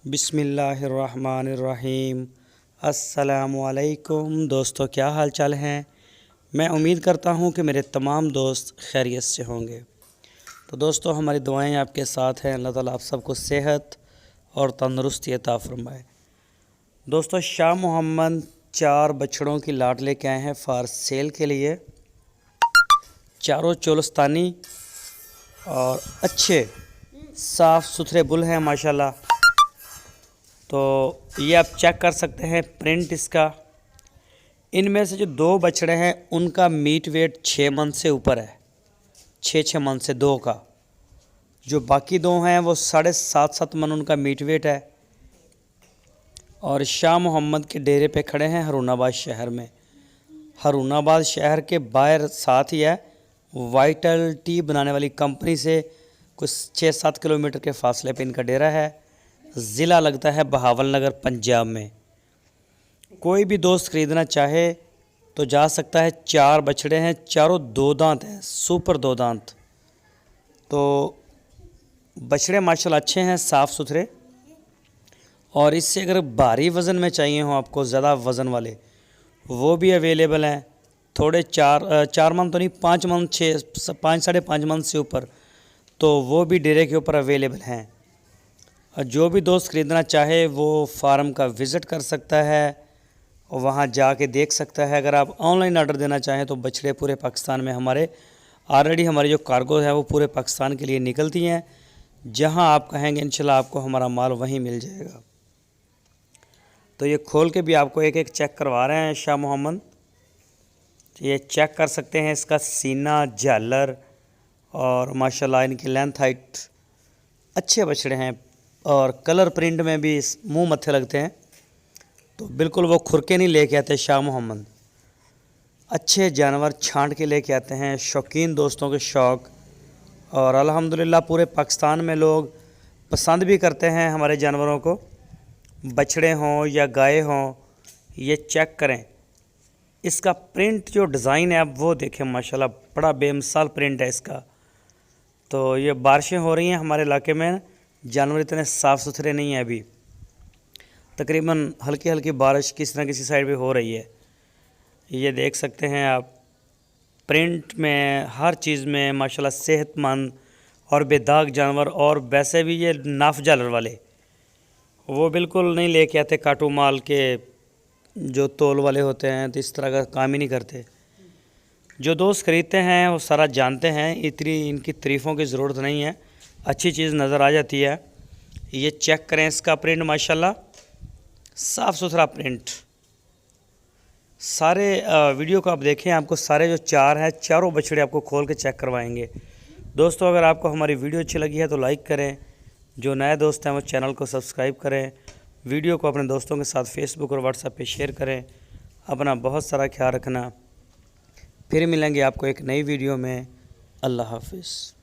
बिस्मिल्लाहिर्रहमानिर्रहीम। अस्सलामुअलैकुम दोस्तों, क्या हाल चाल हैं। मैं उम्मीद करता हूं कि मेरे तमाम दोस्त खैरियत से होंगे। तो दोस्तों, हमारी दुआएं आपके साथ हैं। अल्लाह ताला आप सबको सेहत और तंदुरुस्ती अता फरमाए। दोस्तों, शाह मोहम्मद 4 बछड़ों की लाट लेके आए हैं फॉर सेल के लिए। चारों चोलस्तानी और अच्छे साफ़ सुथरे बुल हैं माशाल्लाह। तो ये आप चेक कर सकते हैं प्रिंट इसका। इनमें से जो 2 बछड़े हैं उनका मीट वेट 6 मन से ऊपर है, 6 मन से 2 का। जो बाकी 2 हैं वो 7.5 मन उनका मीट वेट है। और शाह मोहम्मद के डेरे पे खड़े हैं हरूनाबाद शहर में। हरूनाबाद शहर के बाहर साथ ही है वाइटल टी बनाने वाली कंपनी से कुछ 6-7 किलोमीटर के फासले पे इनका डेरा है। ज़िला लगता है बहावल नगर, पंजाब में। कोई भी दोस्त ख़रीदना चाहे तो जा सकता है। 4 बछड़े हैं, चारों 2 दांत हैं, सुपर 2 दांत। तो बछड़े माशाल्लाह अच्छे हैं, साफ़ सुथरे। और इससे अगर भारी वज़न में चाहिए हो आपको, ज़्यादा वज़न वाले, वो भी अवेलेबल हैं। थोड़े 4 मन तो नहीं, 5 मन, 5.5 मन से ऊपर, तो वो भी डेरे के ऊपर अवेलेबल हैं। और जो भी दोस्त ख़रीदना चाहे वो फार्म का विज़िट कर सकता है और वहाँ जाके देख सकता है। अगर आप ऑनलाइन ऑर्डर देना चाहें तो बछड़े पूरे पाकिस्तान में हमारी जो कार्गो है वो पूरे पाकिस्तान के लिए निकलती हैं। जहाँ आप कहेंगे इंशाल्लाह आपको हमारा माल वहीं मिल जाएगा। तो ये खोल के भी आपको एक एक चेक करवा रहे हैं शाह मोहम्मद। ये चेक कर सकते हैं इसका सीना, झालर और माशाल्लाह इनकी लेंथ हाइट। अच्छे बछड़े हैं और कलर प्रिंट में भी मुंह मत्थे लगते हैं। तो बिल्कुल वो खुरके नहीं लेके आते शाह मोहम्मद। अच्छे जानवर छांट के लेके आते हैं, शौकीन दोस्तों के शौक़। और अल्हम्दुलिल्लाह पूरे पाकिस्तान में लोग पसंद भी करते हैं हमारे जानवरों को, बछड़े हों या गाय हों। ये चेक करें इसका प्रिंट, जो डिज़ाइन है आप वो देखें माशाल्लाह, बड़ा बेमिसाल प्रिंट है इसका। तो ये बारिशें हो रही हैं हमारे इलाके में, जानवर इतने साफ़ सुथरे नहीं हैं अभी। तकरीबन हल्की हल्की बारिश किसी न किसी साइड पे हो रही है। ये देख सकते हैं आप प्रिंट में, हर चीज़ में माशाल्लाह सेहतमंद और बेदाग जानवर। और वैसे भी ये नाफ जालर वाले वो बिल्कुल नहीं लेके आते काटू माल के, जो तोल वाले होते हैं, तो इस तरह का काम ही नहीं करते। जो दोस्त ख़रीदते हैं वो सारा जानते हैं, इतनी इनकी तारीफ़ों की ज़रूरत नहीं है, अच्छी चीज़ नज़र आ जाती है। ये चेक करें इसका प्रिंट माशाल्लाह, साफ़ सुथरा प्रिंट। सारे वीडियो को आप देखें, आपको सारे जो 4 हैं, चारों बछड़े आपको खोल के चेक करवाएंगे। दोस्तों, अगर आपको हमारी वीडियो अच्छी लगी है तो लाइक करें। जो नए दोस्त हैं वो चैनल को सब्सक्राइब करें। वीडियो को अपने दोस्तों के साथ फेसबुक और व्हाट्सएप पे शेयर करें। अपना बहुत सारा ख्याल रखना। फिर मिलेंगे आपको एक नई वीडियो में। अल्लाह हाफिज़।